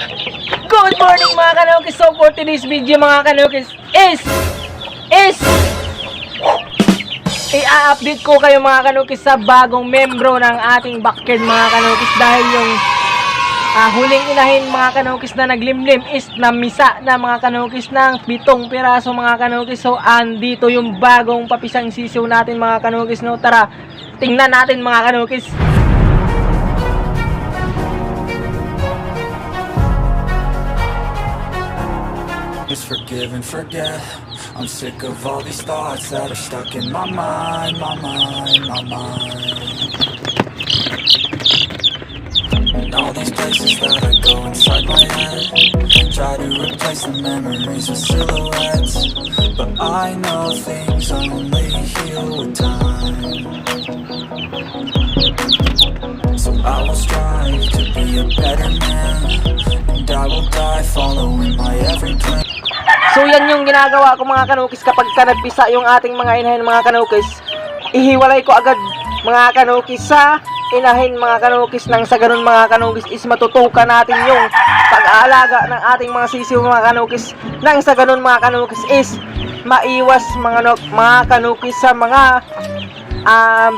Good morning mga kanukis. So for today's video mga kanukis is i-update ko kayo mga kanukis sa bagong membro ng ating backyard mga kanukis. Dahil yung huling inahin mga kanukis na naglimlim is namisa na mga kanukis ng 7 piraso mga kanukis. So andito yung bagong papisang sisiw natin mga kanukis, no? Tara, tingnan natin mga kanukis. Just forgive and forget. I'm sick of all these thoughts that are stuck in my mind, my mind, my mind. And all these places that I go inside my head, try to replace the memories with silhouettes, but I know things only heal with time. So I will strive to be a better man, and I will die following my every plan. So yan yung ginagawa ko mga kanukis kapag nagpisa yung ating mga inahin mga kanukis. Ihiwalay ko agad mga kanukis sa inahin mga kanukis, nang sa ganun mga kanukis is matutukan natin yung pag-aalaga ng ating mga sisiw mga kanukis. Nang sa ganun mga kanukis is maiwas mga kanukis sa mga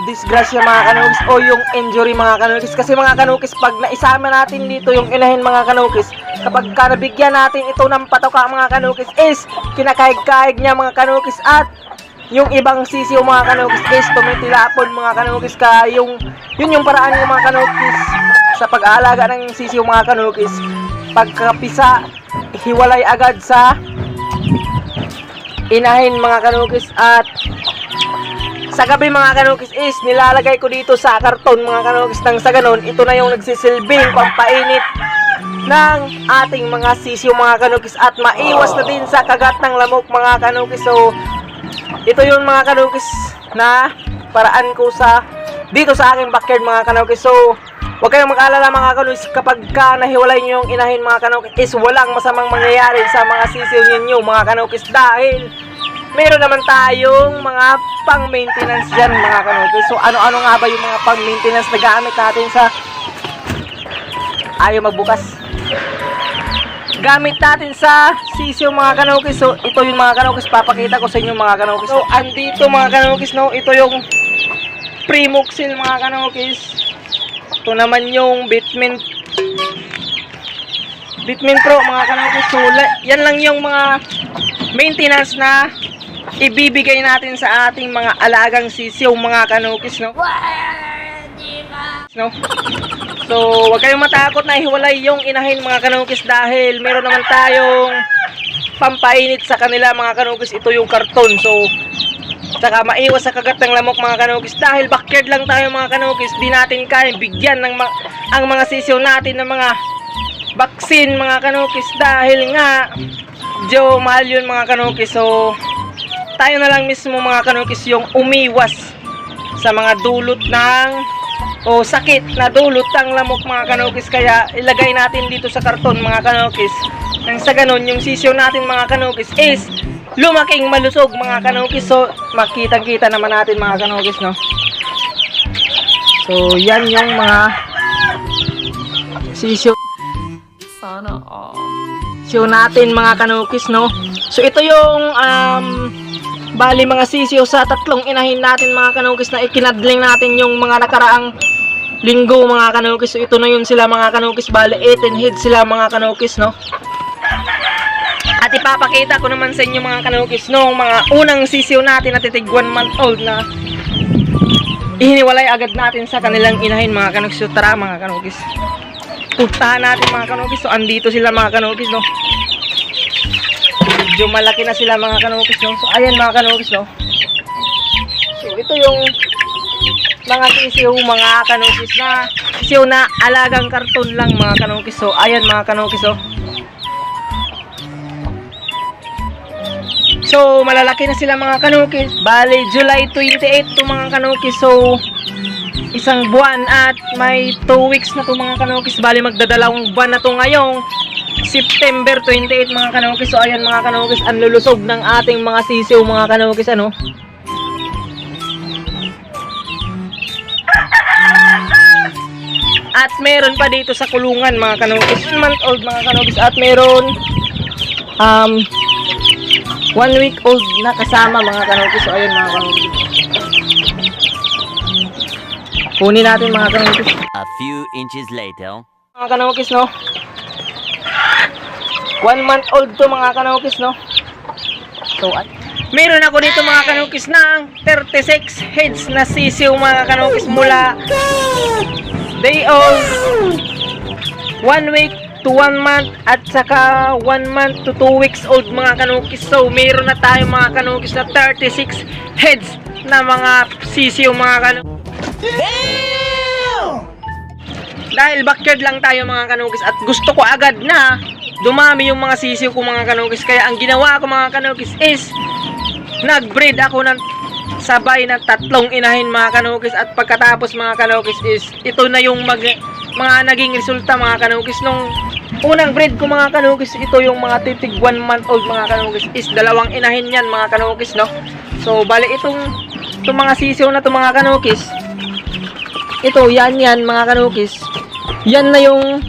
disgrasya mga kanukis o yung injury mga kanukis. Kasi mga kanukis, pag naisama natin dito yung inahin mga kanukis, kapag nabigyan natin ito ng patoka mga kanukis is kinakaig-kaig niya mga kanukis, at yung ibang sisiw mga kanukis is tumitilapon mga kanukis. Kaya yun yung paraan ng mga kanukis sa pag-aalaga ng sisiw mga kanukis. Pagkapisa, hiwalay agad sa inahin mga kanukis, at sa gabi mga kanukis is nilalagay ko dito sa karton mga kanukis. Nang sa ganon, ito na yung nagsisilbing pampainit ng ating mga sisiw mga kanukis, at maiwas na din sa kagat ng lamok mga kanukis. So ito yung mga kanukis na paraan ko dito sa aking backyard mga kanukis. So huwag kayong mag-alala mga kanukis, kapag nahiwalay nyo yung inahin mga kanukis is walang masamang mangyayari sa mga sisiw ninyo mga kanukis, dahil meron naman tayong mga pang-maintenance dyan mga kanukis. So ano-ano nga ba yung mga pang-maintenance na gamit natin sa ayaw magbukas? Gamit natin sa sisiw mga kanukis. So ito yung mga kanukis, papakita ko sa inyo mga kanukis. So andito mga kanukis, no, ito yung Primoxil mga kanukis. Ito naman yung Bitmin Pro mga kanukis. So yan lang yung mga maintenance na ibibigay natin sa ating mga alagang sisiw mga kanukis, no? So huwag kayong matakot na ihiwalay yung inahin mga kanukis, dahil meron naman tayong pampainit sa kanila mga kanukis. Ito yung karton. So saka maiwas sa kagat ng lamok mga kanukis, dahil backyard lang tayo mga kanukis. Di natin kaya bigyan ng ang mga sisiw natin ng mga vaccine mga kanukis, dahil nga mahal yun mga kanukis. So tayo na lang mismo mga kanukis yung umiwas sa mga dulot ng sakit na dulot ng lamok mga kanukis. Kaya ilagay natin dito sa karton mga kanukis, nang sa ganun yung sisiw natin mga kanukis is lumaking malusog mga kanukis. So makitang-kita naman natin mga kanukis, no? So yan yung mga sisiw sana sisiw natin mga kanukis, no? So ito yung bali mga sisiw sa 3 inahin natin mga kanukis na ikinadling natin yung mga nakaraang linggo mga kanukis. So ito na yun sila mga kanukis, bali 18 heads sila mga kanukis, no? At ipapakita ko naman sa inyo mga kanukis nung mga unang sisiw natin na titig 1 month old na ihiniwalay agad natin sa kanilang inahin mga kanukis. So tara mga kanukis, puntahan natin mga kanukis. So andito sila mga kanukis, no? Medyo malaki na sila mga kanukis, no? So ayan mga kanukis, no? So ito yung mga sisiw mga kanukis na sisiw na alagang karton lang mga kanukis. So ayan mga kanukis, oh. So malalaki na sila mga kanukis. Bali July 28 to mga kanukis. So isang buwan at may 2 weeks na to mga kanukis. Bali magdadalawang buwan na to ngayong September 28 mga kanukis. So ayan mga kanukis, ang lulusog ng ating mga sisiw mga kanukis, ano? At meron pa dito sa kulungan mga kanukis, 1 month old mga kanukis, at meron 1 week old na kasama mga kanukis. So ayun mga kanukis, kunin natin mga kanukis. A few inches later. Mga kanukis, no, 1 month old to mga kanukis, no. So meron ako dito mga kanukis ng 36 heads na sisiw mga kanukis, mula day old 1 week to 1 month at saka 1 month to 2 weeks old mga kanukis. So meron na tayo mga kanukis na 36 heads na mga sisiw mga kanukis. Dahil backyard lang tayo mga kanukis at gusto ko agad na dumami yung mga sisiw ko mga kanukis, kaya ang ginawa ko mga kanukis is nag-breed ako ng sabay na 3 inahin mga kanukis. At pagkatapos mga kanukis is ito na yung mga naging resulta mga kanukis. Nung unang breed ko mga kanukis, ito yung mga titig 1 month old mga kanukis, is 2 inahin yan mga kanukis, no. So bali itong mga sisiw na to mga kanukis, ito yan mga kanukis, yan na yung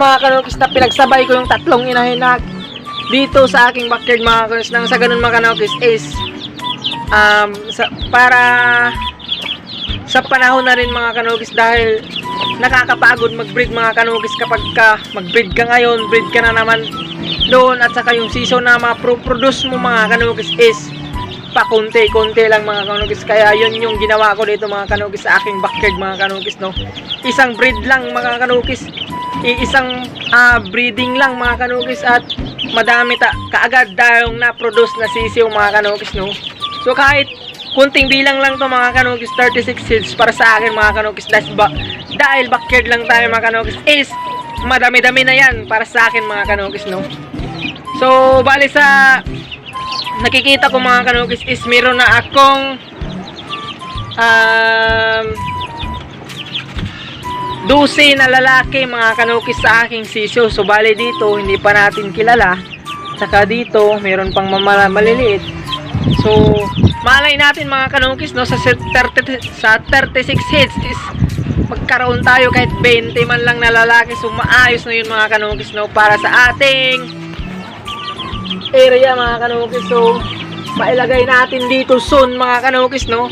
mga kanukis na pinagsabay ko yung 3 inahin na dito sa aking backyard mga kanukis. Nang sa ganun mga kanukis is para sa panahon na rin mga kanukis, dahil nakakapagod mag-breed mga kanukis. Kapag mag-breed ka ngayon, breed ka na naman doon, at saka yung season na ma-produce mo mga kanukis is pakunti-kunti lang mga kanukis. Kaya yun yung ginawa ko dito mga kanukis sa aking backyard mga kanukis, no. Isang breed lang mga kanukis, isang breeding lang mga kanukis, at madami kaagad tayong na-produce na sisiw mga kanukis, no. So kahit kunting bilang lang to mga kanukis, 36 seeds para sa akin mga kanukis, dahil backyard lang tayo mga kanukis, is madami-dami na yan para sa akin mga kanukis, no. So bali sa nakikita ko mga kanukis is meron na akong 12 na lalaki mga kanukis sa aking sisiw. So bali dito hindi pa natin kilala, saka dito meron pang maliliit. So malay natin mga kanukis, no, sa 36 heads is magkaroon tayo kahit 20 man lang na lalaki. So maayos na yun mga kanukis, no, para sa ating area mga kanukis. So mailagay natin dito soon mga kanukis, no,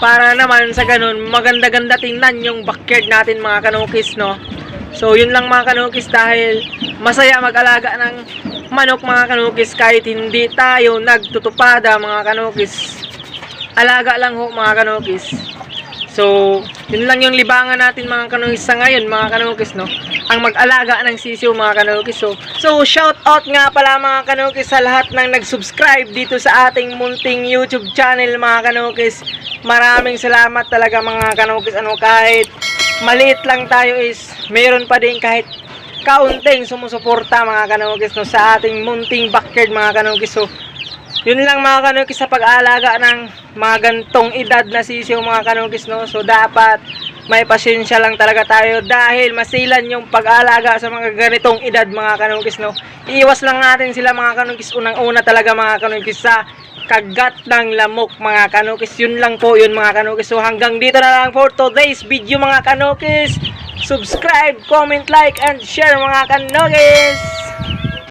para naman sa ganun maganda-ganda tingnan yung backyard natin mga kanukis, no. So yun lang mga kanukis, dahil masaya mag-alaga ng manok mga kanukis kahit hindi tayo nagtutupada mga kanukis. Alaga lang ho mga kanukis. So yun lang yung libangan natin mga kanukis sa ngayon mga kanukis, no, ang mag-alaga ng sisiw mga kanukis. So shout out nga pala mga kanukis sa lahat ng nag-subscribe dito sa ating munting YouTube channel mga kanukis. Maraming salamat talaga mga kanukis, ano, kahit maliit lang tayo is mayroon pa din kahit kaunting sumusuporta mga kanukis, no, sa ating munting backyard mga kanukis. So yun lang mga kanukis sa pag-aalaga ng mga gantong edad na sisiw mga kanukis, no. So dapat may pasensya lang talaga tayo, dahil masilan yung pag-aalaga sa mga ganitong edad mga kanukis, no. Iiwas lang natin sila mga kanukis unang-una talaga mga kanukis sa kagat ng lamok mga kanukis. Yun lang po yun mga kanukis. So hanggang dito na lang for today's video mga kanukis. Subscribe, comment, like, and share mga kanukis.